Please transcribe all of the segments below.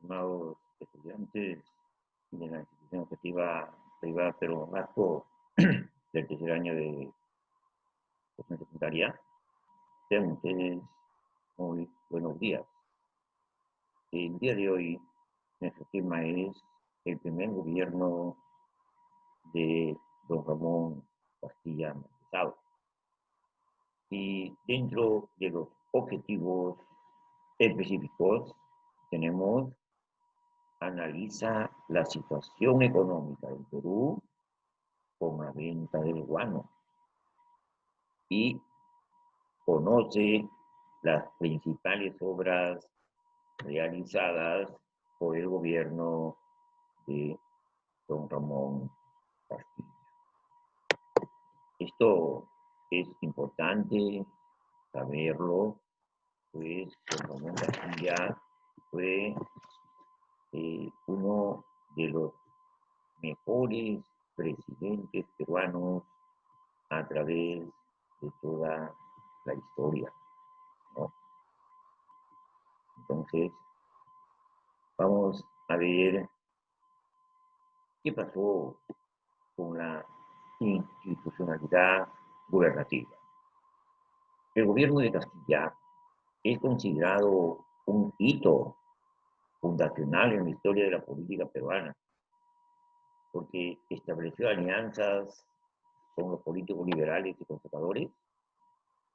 estimados estudiantes de la institución educativa privada Perú Vasco del tercer año de secundaria. Sean ustedes muy buenos días. El día de hoy, nuestro tema es el primer gobierno de don Ramón Castilla Maldonado. Y dentro de los objetivos específicos tenemos analiza la situación económica del Perú con la venta del guano y conoce las principales obras realizadas por el gobierno de don Ramón Castilla. Esto es importante saberlo, pues don Ramón Castilla fue uno de los mejores presidentes peruanos a través de toda la historia, ¿no? Entonces, vamos a ver qué pasó con la institucionalidad gubernativa. El gobierno de Castilla es considerado un hito fundacional en la historia de la política peruana, porque estableció alianzas con los políticos liberales y conservadores,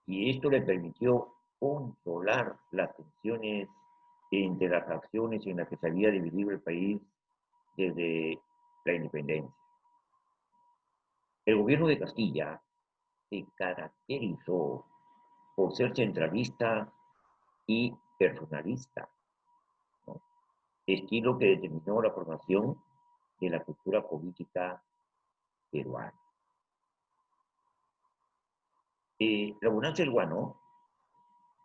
y esto le permitió controlar las tensiones entre las facciones en las que se había dividido el país desde la independencia. El gobierno de Castilla se caracterizó por ser centralista y personalista, ¿no? Estilo que determinó la formación de la cultura política peruana. La bonanza del guano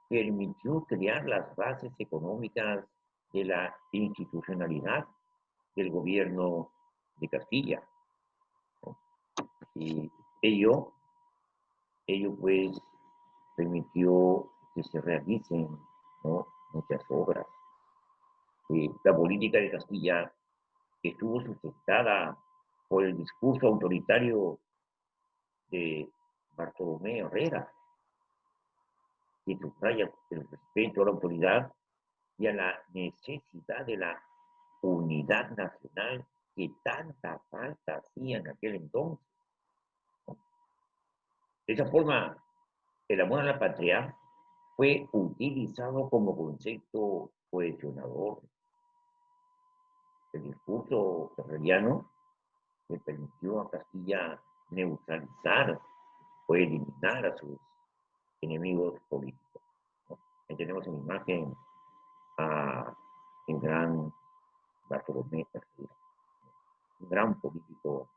permitió crear las bases económicas de la institucionalidad del gobierno de Castilla, ¿no? Y ello pues permitió que se realicen, ¿no?, muchas obras. La política de Castilla estuvo sustentada por el discurso autoritario de Bartolomé Herrera, que subraya el respeto a la autoridad y a la necesidad de la unidad nacional que tanta falta hacía en aquel entonces. De esa forma, el amor a la patria fue utilizado como concepto cohesionador. El discurso herreriano le permitió a Castilla neutralizar o eliminar a sus enemigos políticos, ¿no? Ahí tenemos en imagen a el gran Bartolomé Herrera, un gran político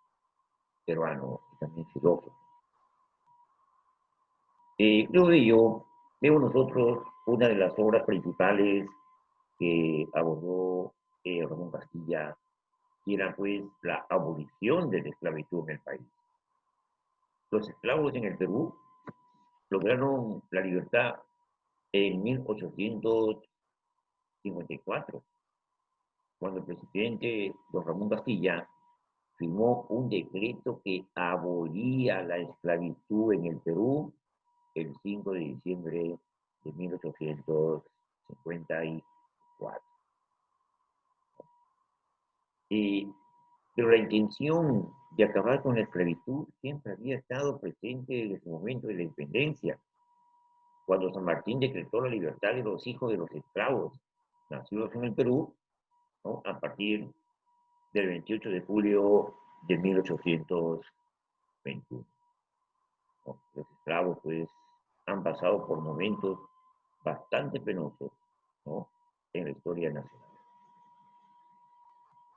peruano y también filósofo. Luego de ello, vemos nosotros una de las obras principales que abordó Ramón Castilla, y era pues la abolición de la esclavitud en el país. Los esclavos en el Perú lograron la libertad en 1854, cuando el presidente don Ramón Castilla firmó un decreto que abolía la esclavitud en el Perú el 5 de diciembre de 1854. Pero la intención de acabar con la esclavitud siempre había estado presente desde el momento de la independencia, cuando San Martín decretó la libertad de los hijos de los esclavos nacidos en el Perú, ¿no?, a partir del 28 de julio de 1821. ¿No? Los esclavos, pues, han pasado por momentos bastante penosos, ¿no?, en la historia nacional.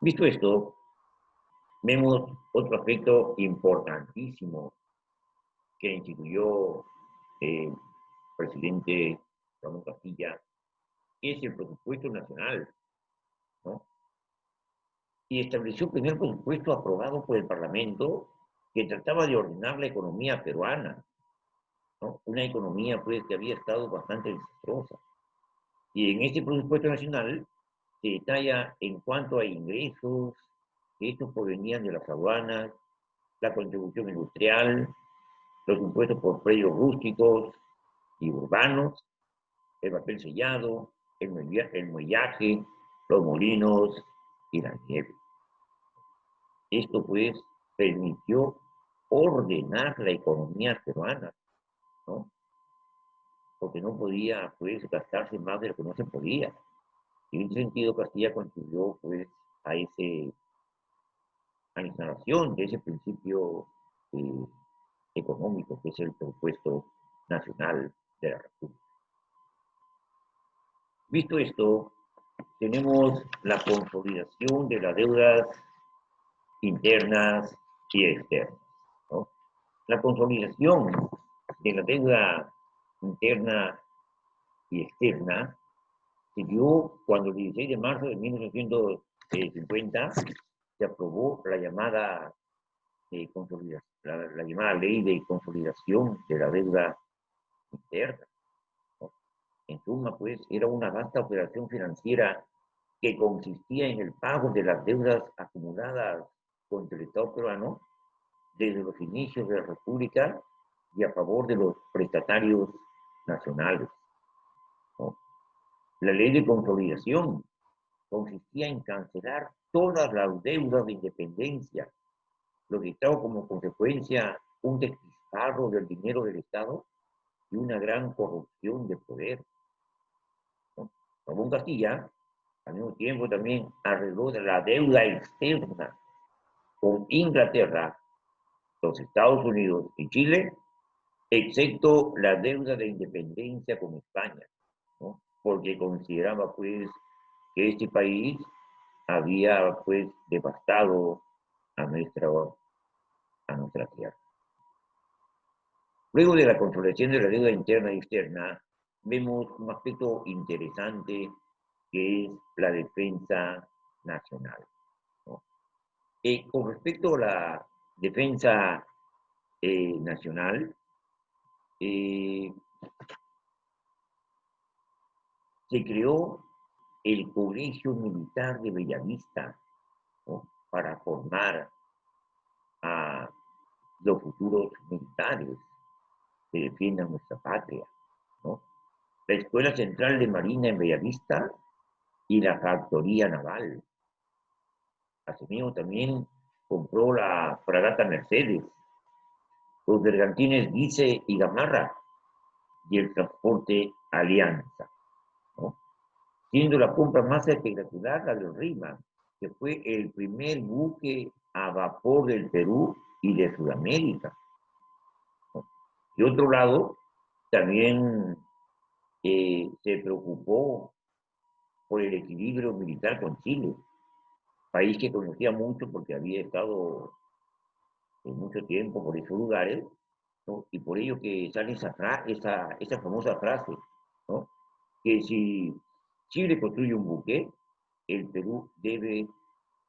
Visto esto, vemos otro aspecto importantísimo que instituyó el presidente Ramón Castilla, que es el presupuesto nacional, ¿no? Y estableció el primer presupuesto aprobado por el Parlamento que trataba de ordenar la economía peruana, ¿no? Una economía pues que había estado bastante desastrosa. Y en este presupuesto nacional se detalla en cuanto a ingresos, que estos provenían de las aduanas, la contribución industrial, los impuestos por predios rústicos y urbanos, el papel sellado, el muellaje, los molinos y la nieve. Esto pues permitió ordenar la economía peruana, ¿no? Porque no podía pues gastarse más de lo que no se podía. Y en ese sentido Castilla contribuyó pues a la instalación de ese principio eh, económico que es el presupuesto nacional de la República. Visto esto, tenemos la consolidación de las deudas internas y externas, ¿no? La consolidación de la deuda interna y externa se dio cuando el 16 de marzo de 1950 se aprobó la llamada, la llamada ley de consolidación de la deuda interna, ¿no? En suma, pues, era una vasta operación financiera que consistía en el pago de las deudas acumuladas contra el Estado peruano desde los inicios de la República y a favor de los prestatarios nacionales, ¿no? La ley de consolidación consistía en cancelar todas las deudas de independencia, lo que trajo como consecuencia un despilfarro del dinero del Estado y una gran corrupción de poder, ¿no? Ramón Castilla, al mismo tiempo, también arregló la deuda externa con Inglaterra, los Estados Unidos y Chile, excepto la deuda de independencia con España, ¿no? Porque consideraba pues que este país había pues devastado a nuestra tierra. Luego de la consolidación de la deuda interna y externa, vemos un aspecto interesante que es la defensa nacional, ¿no? Con respecto a la defensa nacional, eh, se creó el Colegio Militar de Bellavista, ¿no? Para formar a los futuros militares que defiendan nuestra patria, ¿no? La Escuela Central de Marina en Bellavista y la Factoría Naval. Asimismo, también compró la fragata Mercedes, los bergantines Guise y Gamarra y el transporte Alianza, ¿no? Siendo la compra más espectacular la del Rima, que fue el primer buque a vapor del Perú y de Sudamérica, ¿no? De otro lado, también se preocupó por el equilibrio militar con Chile, país que conocía mucho porque había estado mucho tiempo por esos lugares, ¿no? Y por ello que sale esa famosa frase, ¿no? Que si Chile construye un buque, el Perú debe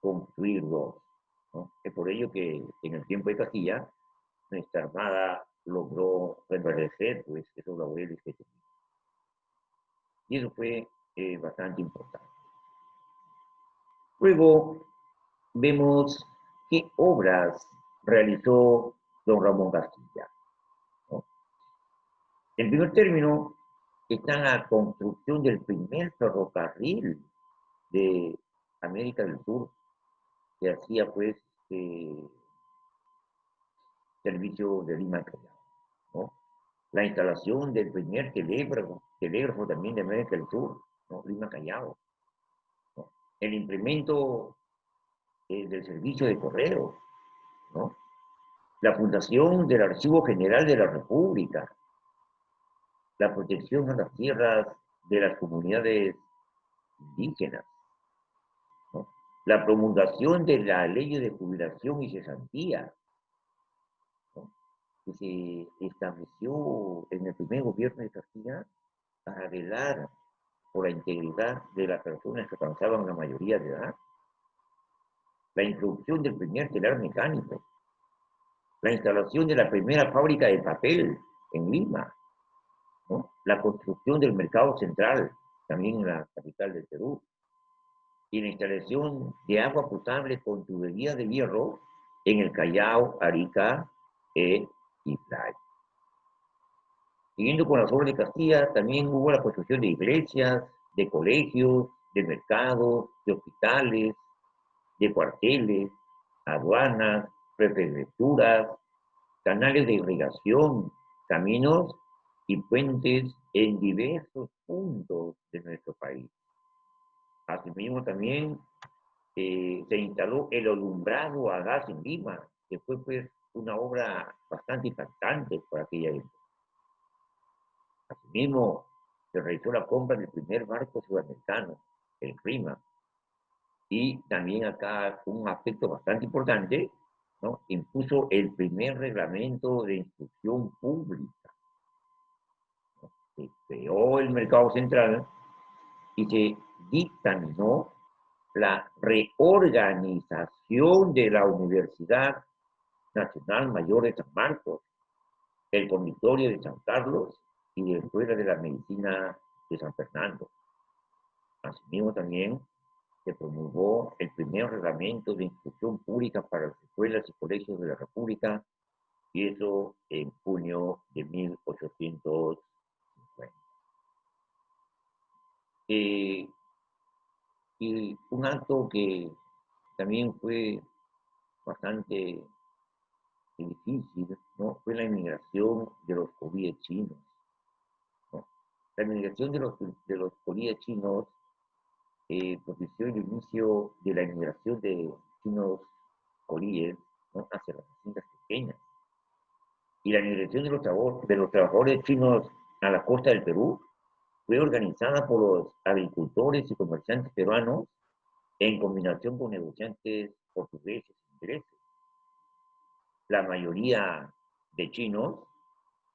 construir dos, ¿no? Es por ello que en el tiempo de Castilla, nuestra armada logró restablecer pues, esos laureles que tenía. Y eso fue bastante importante. Luego vemos qué obras realizó don Ramón Castilla, ¿no? En primer término, está la construcción del primer ferrocarril de América del Sur, que hacía pues servicio de Lima a Callao, ¿no? La instalación del primer telégrafo también de América del Sur, ¿no? Lima Callao, ¿no? El implemento del servicio de correo, ¿no? La fundación del Archivo General de la República, la protección a las tierras de las comunidades indígenas, ¿no? La promulgación de la ley de jubilación y cesantía, ¿no? Que se estableció en el primer gobierno de Castilla para velar por la integridad de las personas que alcanzaban la mayoría de edad. La introducción del primer telar mecánico, la instalación de la primera fábrica de papel en Lima, ¿no? La construcción del mercado central, también en la capital del Perú, y la instalación de agua potable con tubería de hierro en el Callao, Arica y Playa. Siguiendo con las obras de Castilla, también hubo la construcción de iglesias, de colegios, de mercados, de hospitales, de cuarteles, aduanas, prefecturas, canales de irrigación, caminos y puentes en diversos puntos de nuestro país. Asimismo, también se instaló el alumbrado a gas en Lima, que fue pues una obra bastante impactante por aquella época. Asimismo, se realizó la compra del primer barco sudamericano, el Prima, y también acá un aspecto bastante importante, ¿no? Impuso el primer reglamento de instrucción pública. ¿No? Se creó el mercado central y se dictaminó la reorganización de la Universidad Nacional Mayor de San Marcos, el Convictorio de San Carlos y de la Escuela de la Medicina de San Fernando. Asimismo, también se promulgó el primer reglamento de instrucción pública para las escuelas y colegios de la República, y eso en junio de 1850. Y un acto que también fue bastante difícil, ¿no? Fue la inmigración de los colíes chinos, ¿no? La inmigración de los colíes chinos propició el inicio de la inmigración de chinos colíes, ¿no? Hacia las haciendas pequeñas. Y la migración de los trabajadores chinos a la costa del Perú fue organizada por los agricultores y comerciantes peruanos en combinación con negociantes portugueses e ingleses. La mayoría de chinos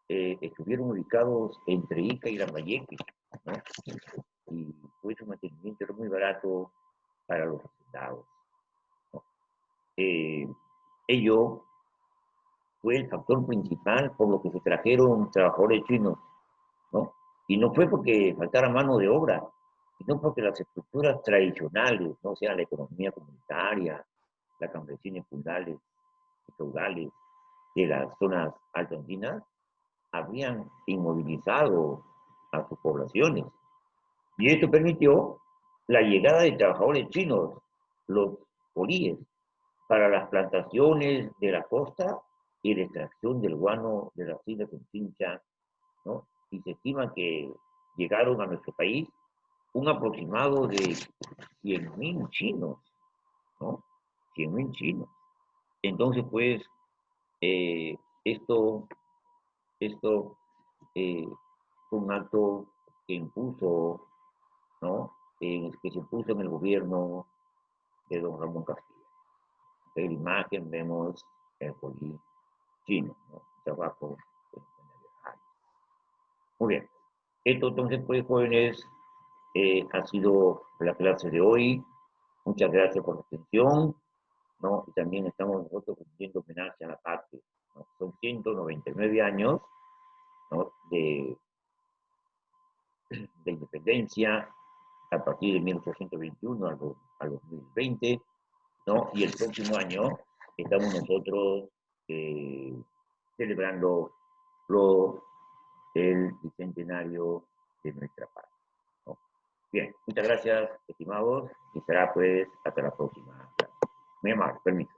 estuvieron ubicados entre Ica y Lambayeque, ¿no? Y pues su mantenimiento era muy barato para los hacendados, ¿no? Ello fue el factor principal por lo que se trajeron trabajadores chinos, ¿no? Y no fue porque faltara mano de obra, sino porque las estructuras tradicionales, ¿no? O sea, la economía comunitaria, la campesina y feudales de las zonas altoandinas, habían inmovilizado a sus poblaciones. Y esto permitió la llegada de trabajadores chinos, los políes, para las plantaciones de la costa y la extracción del guano de las islas en Chincha, ¿no? Y se estima que llegaron a nuestro país un aproximado de 100.000 chinos, ¿no? 100.000 chinos. Entonces, pues, eh, esto, esto fue un acto que impuso, ¿no? Que se impuso en el gobierno de don Ramón Castilla. En la imagen vemos el colí chino, ¿no? Trabajo. Muy bien. Esto entonces, pues, jóvenes, ha sido la clase de hoy. Muchas gracias por la atención, ¿no? Y también estamos nosotros cumpliendo homenaje a la patria, ¿no? Son 199 años, ¿no? de independencia a partir de 1821 al 2020, ¿no? Y el próximo año estamos nosotros celebrando el bicentenario de nuestra patria, ¿no? Bien, muchas gracias, estimados, y será pues hasta la próxima clase. Muy amable, permiso.